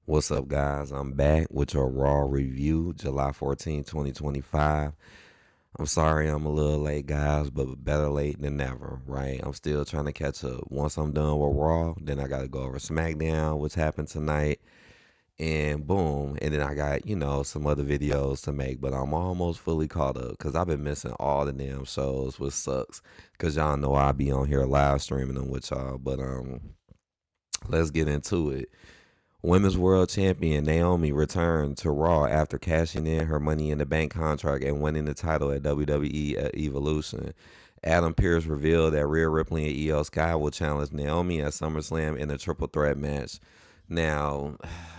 What's up, guys? I'm back with your Raw review, July 14, 2025. I'm sorry I'm a little late, guys, but better late than never, right? I'm still trying to catch up. Once I'm done with Raw, then I got to go over SmackDown, which happened tonight, and boom. And then I got, some other videos to make, but I'm almost fully caught up because I've been missing all the damn shows, which sucks because y'all know I be on here live streaming them with y'all. But let's get into it. Women's World Champion Naomi returned to Raw after cashing in her Money in the Bank contract and winning the title at WWE at Evolution. Adam Pearce revealed that Rhea Ripley and Io Sky will challenge Naomi at SummerSlam in a triple threat match. Now,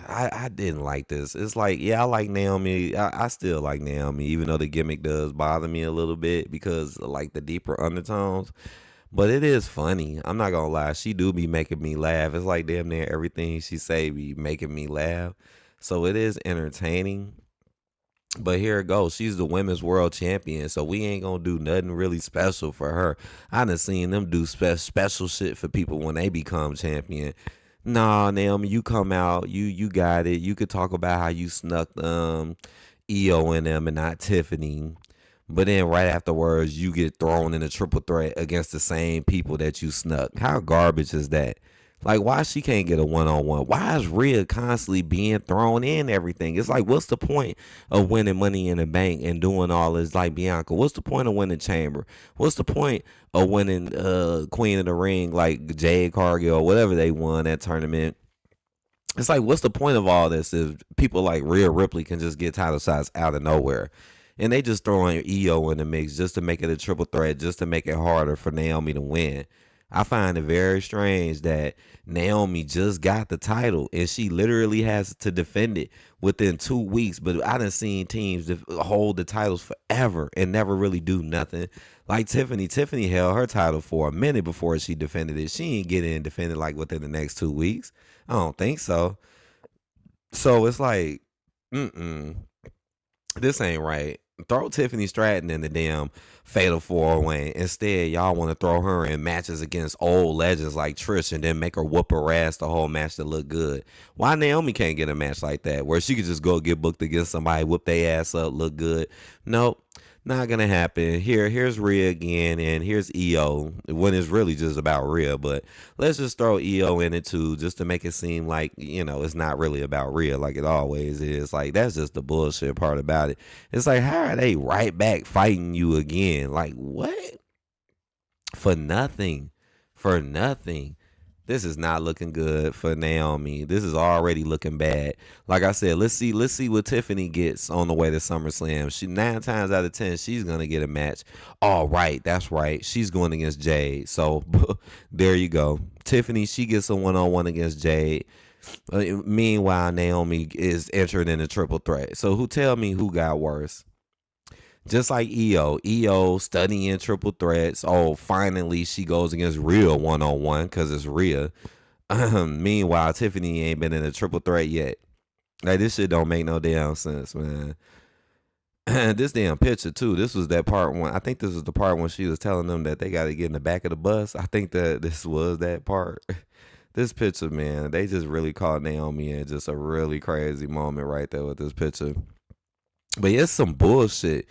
I didn't like this. It's like, yeah, I like Naomi. I still like Naomi, even though the gimmick does bother me a little bit because of, like, the deeper undertones. But it is funny. I'm not gonna lie. She do be making me laugh. It's like damn near everything she say be making me laugh. So it is entertaining. But here it goes. She's the women's world champion, so we ain't gonna do nothing really special for her. I done seen them do special shit for people when they become champion. Nah, Naomi, you come out, you got it. You could talk about how you snuck EO in them and not Tiffany. But then right afterwards, you get thrown in a triple threat against the same people that you snuck. How garbage is that? Like, why she can't get a one-on-one? Why is Rhea constantly being thrown in everything? It's like, what's the point of winning Money in the Bank and doing all this like Bianca? What's the point of winning Chamber? What's the point of winning Queen of the Ring like Jade Cargill or whatever they won that tournament? It's like, what's the point of all this if people like Rhea Ripley can just get title shots out of nowhere? And they just throwing EO in the mix just to make it a triple threat, just to make it harder for Naomi to win. I find it very strange that Naomi just got the title and she literally has to defend it within 2 weeks. But I done seen teams hold the titles forever and never really do nothing. Like Tiffany. Tiffany held her title for a minute before she defended it. She ain't get in and defend it like within the next 2 weeks. I don't think so. So it's like, this ain't right. Throw Tiffany Stratton in the damn Fatal 4-Way. Instead, y'all want to throw her in matches against old legends like Trish and then make her whoop her ass the whole match to look good. Why Naomi can't get a match like that where she could just go get booked against somebody, whoop their ass up, look good? Nope. Not gonna happen. Here's Rhea again, and here's EO. When it's really just about Rhea, but let's just throw EO in it too, just to make it seem like it's not really about Rhea, like it always is. Like that's just the bullshit part about it. It's like, how are they right back fighting you again? Like what? For nothing, for nothing. This is not looking good for Naomi. This is already looking bad. Like I said, let's see what Tiffany gets on the way to SummerSlam. She 9 times out of 10, she's gonna get a match. All right, that's right. She's going against Jade. So there you go. Tiffany, she gets a one-on-one against Jade. Meanwhile, Naomi is entered in a triple threat. So who tell me who got worse? Just like EO studying triple threats. Oh, finally she goes against Rhea one-on-one because it's Rhea. Meanwhile, Tiffany ain't been in a triple threat yet. Like this shit don't make no damn sense, man. This damn picture too. This was that part when I think this was the part when she was telling them that they got to get in the back of the bus. I think that this was that part. This picture, man, they just really caught Naomi in just a really crazy moment right there with this picture. But it's some bullshit.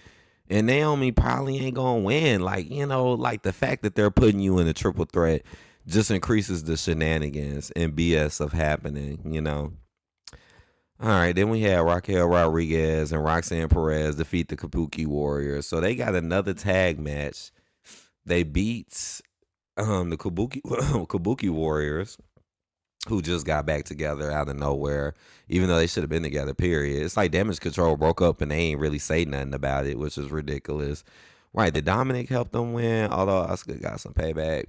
And Naomi probably ain't gonna win. Like, like the fact that they're putting you in a triple threat just increases the shenanigans and BS of happening. All right, then we had Raquel Rodriguez and Roxanne Perez defeat the Kabuki Warriors. So they got another tag match. They beat the Kabuki Warriors, who just got back together out of nowhere, even though they should have been together, period. It's like Damage Control broke up and they ain't really say nothing about it, which is ridiculous. Right, did Dominic help them win? Although Asuka got some payback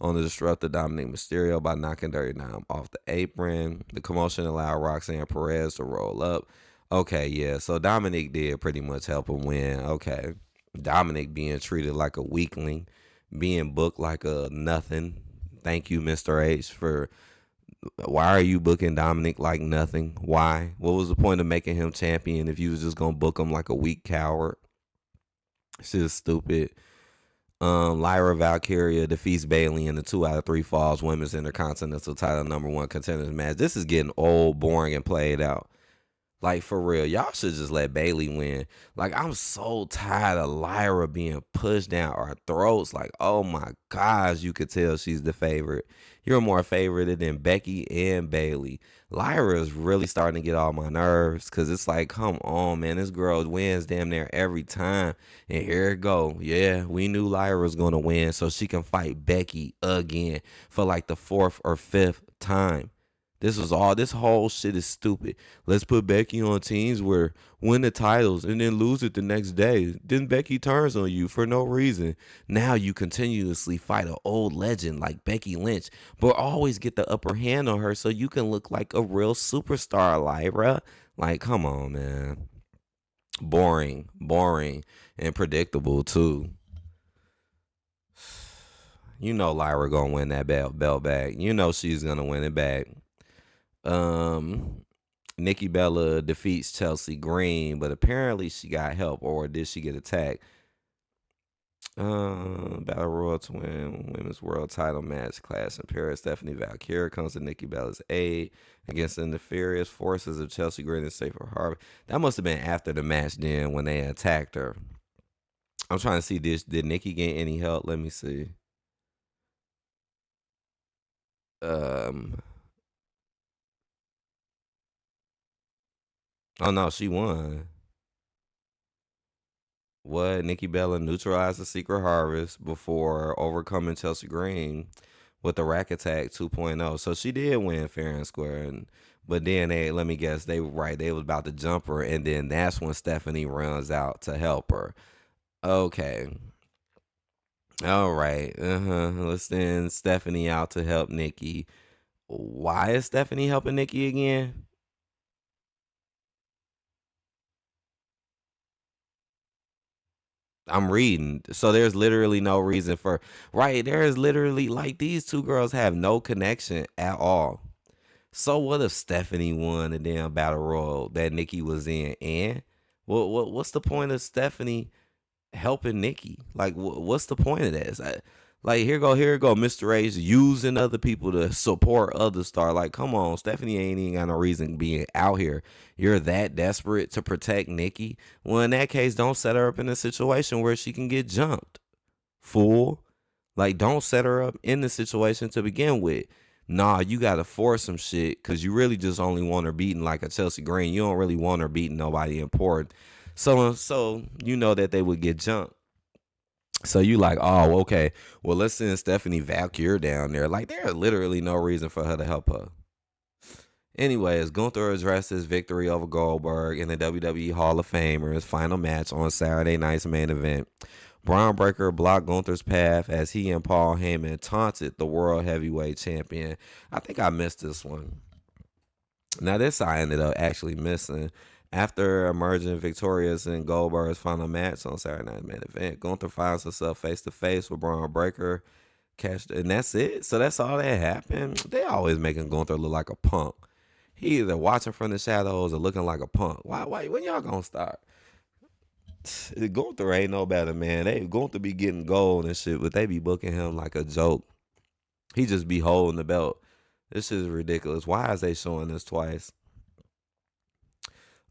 on the disruptor Dominic Mysterio by knocking Dirty Dom off the apron. The commotion allowed Roxanne Perez to roll up. Okay, yeah, so Dominic did pretty much help him win. Okay. Dominic being treated like a weakling, being booked like a nothing. Thank you, Mr. H, for why are you booking Dominic like nothing? Why? What was the point of making him champion if you was just gonna book him like a weak coward? Shit is stupid. Lyra Valkyria defeats Bailey in the 2 out of 3 falls women's intercontinental title #1 contenders match. This is getting old, boring, and played out. Like, for real, y'all should just let Bailey win. Like, I'm so tired of Lyra being pushed down our throats. Like, oh my gosh, you could tell she's the favorite. You're more favored than Becky and Bailey. Lyra is really starting to get on my nerves because it's like, come on, man. This girl wins damn near every time. And here it go. Yeah, we knew Lyra was going to win so she can fight Becky again for like the 4th or 5th time. This whole shit is stupid. Let's put Becky on teams where win the titles and then lose it the next day. Then Becky turns on you for no reason. Now you continuously fight an old legend like Becky Lynch, but always get the upper hand on her so you can look like a real superstar, Lyra. Like, come on, man. Boring, and predictable too. You know Lyra gonna win that belt back. You know she's gonna win it back. Um, Nikki Bella defeats Chelsea Green, but apparently she got help, or did she get attacked? Battle Royal to win women's world title match. Clash in Paris. Stephanie Valkyrie comes to Nikki Bella's aid against the nefarious forces of Chelsea Green and Safer Harbor. That must have been after the match then when they attacked her. I'm trying to see this. Did Nikki get any help? Let me see. Um. Oh no, she won. What? Nikki Bella neutralized the Secret Harvest before overcoming Chelsea Green with the Rack Attack 2.0. So she did win fair and square. But then let me guess, they were right. They was about to jump her, and then that's when Stephanie runs out to help her. Okay. All right. Let's send Stephanie out to help Nikki. Why is Stephanie helping Nikki again? I'm reading. So there's literally no reason for right. There is literally like these two girls have no connection at all. So what if Stephanie won the damn battle royal that Nikki was in? And what's the point of Stephanie helping Nikki? Like what's the point of that? Like here go Mr. H using other people to support other star. Like come on, Stephanie ain't even got no reason being out here. You're that desperate to protect Nikki. Well, in that case, don't set her up in a situation where she can get jumped. Fool. Like don't set her up in the situation to begin with. Nah, you gotta force some shit because you really just only want her beating like a Chelsea Green. You don't really want her beating nobody important. So you know that they would get jumped. So you like, oh, okay. Well, let's send Stephanie Valkyrie down there. Like, there's literally no reason for her to help her. Anyways, Gunther addressed his victory over Goldberg in the WWE Hall of Famers final match on Saturday night's main event. Braun Breaker blocked Gunther's path as he and Paul Heyman taunted the World Heavyweight Champion. I think I missed this one. Now, this I ended up actually missing. After emerging victorious in Goldberg's final match on Saturday Night's main event, Gunther finds himself face to face with Braun Breaker. And that's it. So that's all that happened. They always making Gunther look like a punk. He either watching from the shadows or looking like a punk. Why? When y'all gonna start? Gunther ain't no better, man. They Gunther be getting gold and shit, but they be booking him like a joke. He just be holding the belt. This shit is ridiculous. Why is they showing this twice?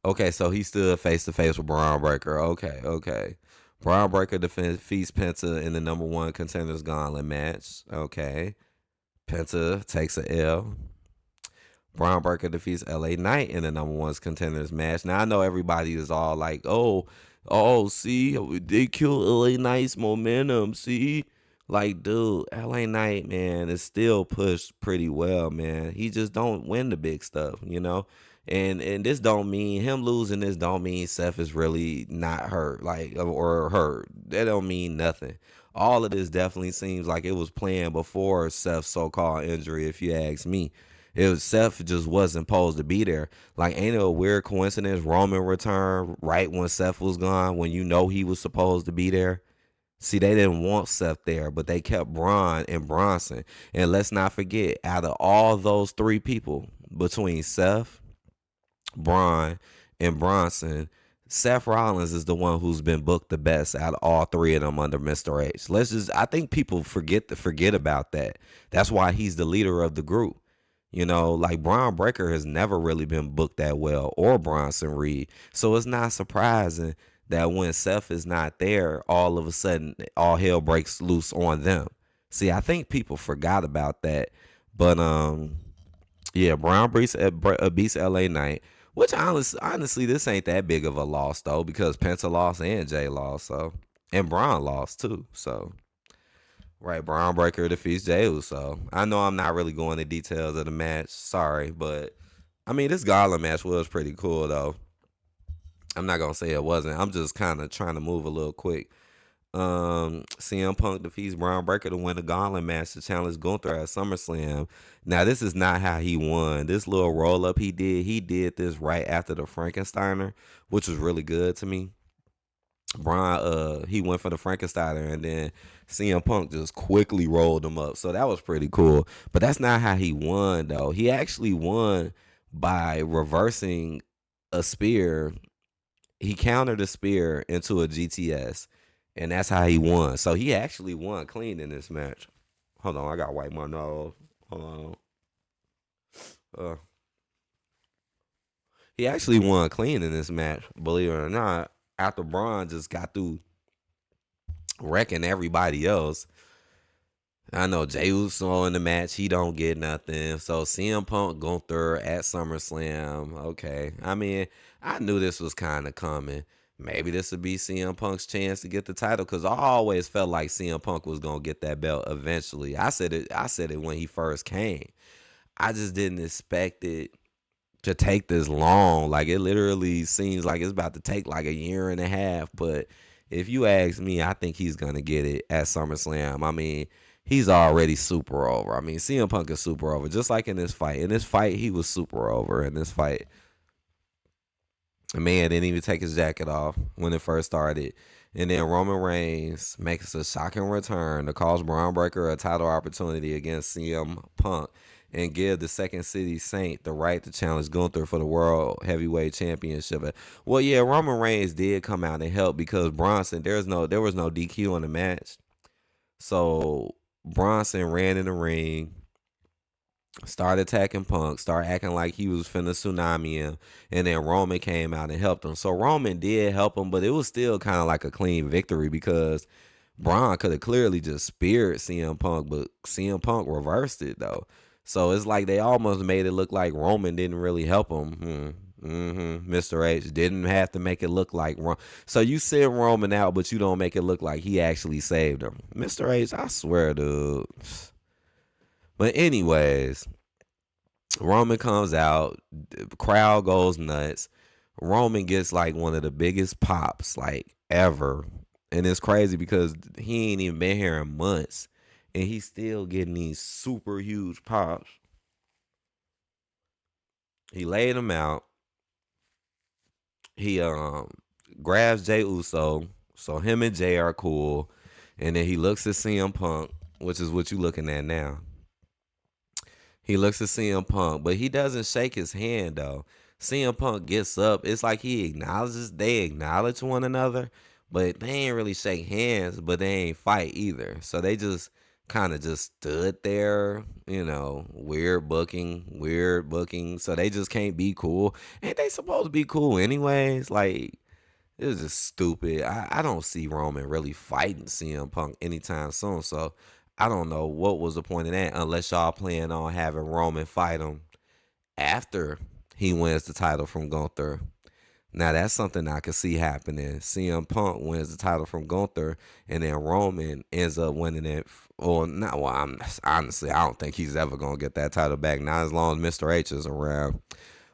Okay, so he stood face to face with Braun Breaker. Okay. Braun Breaker defeats Penta in the #1 contenders gauntlet match. Okay. Penta takes a L. Braun Breaker defeats LA Knight in the #1 contenders match. Now I know everybody is all like, see, they killed LA Knight's momentum. See, like, dude, LA Knight, man, is still pushed pretty well, man. He just don't win the big stuff, you know. And this don't mean him losing. This don't mean Seth is really not hurt, like or hurt. That don't mean nothing. All of this definitely seems like it was planned before Seth's so-called injury. If you ask me, it was Seth just wasn't supposed to be there. Like, ain't it a weird coincidence? Roman returned right when Seth was gone, when you know he was supposed to be there. See, they didn't want Seth there, but they kept Braun and Bronson. And let's not forget, out of all those three people, between Seth, Braun, and Bronson, Seth Rollins is the one who's been booked the best out of all three of them under Mr. H. I think people forget about that. That's why he's the leader of the group. Like Braun Breaker has never really been booked that well, or Bronson Reed. So it's not surprising that when Seth is not there, all of a sudden all hell breaks loose on them. See, I think people forgot about that. But yeah, Brown beats LA Knight, which honestly, this ain't that big of a loss though, because Penta lost and Jay lost, so and Braun lost too. So right, Braun Breaker defeats Jey Uso. I know I'm not really going into details of the match, sorry, but I mean this Gala match was pretty cool though. I'm not gonna say it wasn't. I'm just kind of trying to move a little quick. CM Punk defeats Braun Breaker to win the Gauntlet match to challenge Gunther at SummerSlam. Now, this is not how he won. This little roll up he did this right after the Frankensteiner, which was really good to me. Braun, he went for the Frankensteiner, and then CM Punk just quickly rolled him up. So that was pretty cool. But that's not how he won, though. He actually won by reversing a spear. He countered a spear into a GTS, and that's how he won. So he actually won clean in this match. Hold on, I gotta wipe my nose. Hold on. He actually won clean in this match, believe it or not. After Braun just got through wrecking everybody else. I know Jey Uso in the match, he don't get nothing. So CM Punk, Gunther at SummerSlam. Okay. I mean, I knew this was kind of coming. Maybe this would be CM Punk's chance to get the title, because I always felt like CM Punk was gonna get that belt eventually. I said it when he first came. I just didn't expect it to take this long. Like, it literally seems like it's about to take like a year and a half. But if you ask me, I think he's gonna get it at SummerSlam. I mean, he's already super over. I mean, CM Punk is super over, just like in this fight. In this fight, he was super over in this fight. The man didn't even take his jacket off when it first started. And then Roman Reigns makes a shocking return to cost Braun Breaker a title opportunity against CM Punk and give the Second City Saint the right to challenge Gunther for the World Heavyweight Championship. Well, yeah, Roman Reigns did come out and help because Bronson, there was no DQ on the match. So Bronson ran in the ring, started attacking Punk, started acting like he was finna tsunami him, and then Roman came out and helped him. So Roman did help him, but it was still kind of like a clean victory because Braun could have clearly just speared CM Punk, but CM Punk reversed it though. So it's like they almost made it look like Roman didn't really help him. Mr. H didn't have to make it look like Roman. So you send Roman out, but you don't make it look like he actually saved him. Mr. H, I swear, dude. But anyways, Roman comes out, the crowd goes nuts. Roman gets like one of the biggest pops like ever. And it's crazy because he ain't even been here in months. And he's still getting these super huge pops. He laid him out. He grabs Jey Uso. So him and Jay are cool. And then he looks at CM Punk, which is what you looking at now. He looks at CM Punk, but he doesn't shake his hand though. CM Punk gets up. It's like they acknowledge one another, but they ain't really shake hands, but they ain't fight either. So they just kind of just stood there, weird booking. So they just can't be cool. Ain't they supposed to be cool anyways? Like, it was just stupid. I don't see Roman really fighting CM Punk anytime soon. So I don't know what was the point of that unless y'all plan on having Roman fight him after he wins the title from Gunther. Now that's something I could see happening. CM Punk wins the title from Gunther, and then Roman ends up winning it. Or not. Well, honestly, I don't think he's ever gonna get that title back. Not as long as Mr. H is around.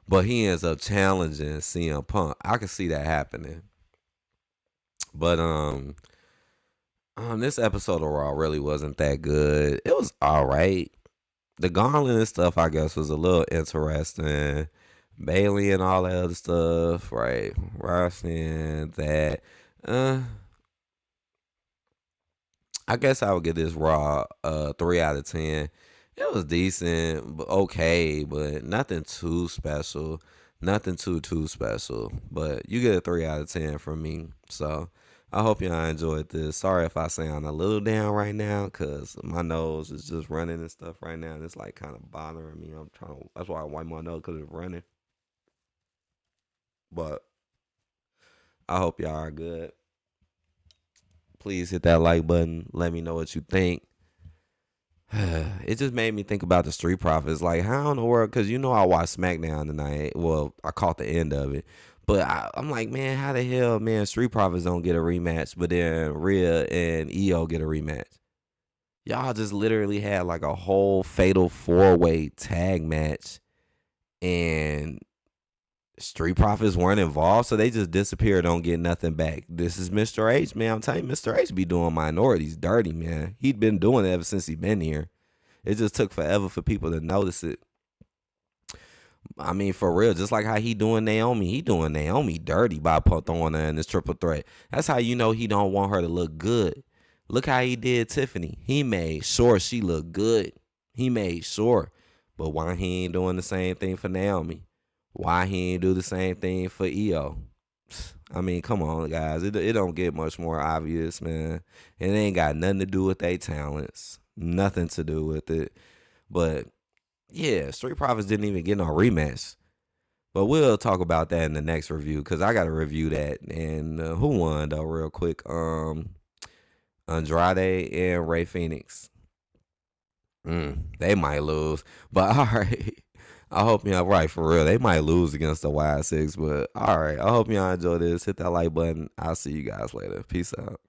But he ends up challenging CM Punk. I could see that happening. But this episode of Raw really wasn't that good. It was all right. The Gauntlet and stuff, I guess, was a little interesting. Bailey and all that other stuff, right? Roxanne, that. I guess I would give this Raw 3 out of 10. It was decent, but okay, but nothing too special. Nothing too special, but you get a 3 out of 10 from me. So I hope y'all enjoyed this. Sorry if I sound a little down right now, cause my nose is just running and stuff right now, and it's like kind of bothering me. I'm trying to. That's why I wipe my nose, cause it's running. But I hope y'all are good. Please hit that like button. Let me know what you think. It just made me think about the Street Profits. Like, how in the world? Because you know I watched SmackDown tonight. Well, I caught the end of it. But I'm like, man, how the hell, man, Street Profits don't get a rematch, but then Rhea and EO get a rematch? Y'all just literally had like a whole fatal 4-way tag match, and Street Profits weren't involved, so they just disappeared, don't get nothing back. This is Mr. H, man. I'm telling you, Mr. H be doing minorities dirty, man. He'd been doing it ever since he been here. It just took forever for people to notice it. I mean, for real, just like how he doing Naomi dirty by throwing her in this triple threat. That's how you know he don't want her to look good. Look how he did Tiffany. He made sure she looked good. He made sure. But why he ain't doing the same thing for Naomi? Why he ain't do the same thing for EO? I mean, come on, guys. It don't get much more obvious, man. It ain't got nothing to do with their talents. Nothing to do with it. But yeah, Street Profits didn't even get no rematch. But we'll talk about that in the next review, because I got to review that. And who won though, real quick? Andrade and Ray Phoenix. They might lose, but all right. I hope y'all right for real. They might lose against the Y6, but all right. I hope y'all enjoy this. Hit that like button. I'll see you guys later. Peace out.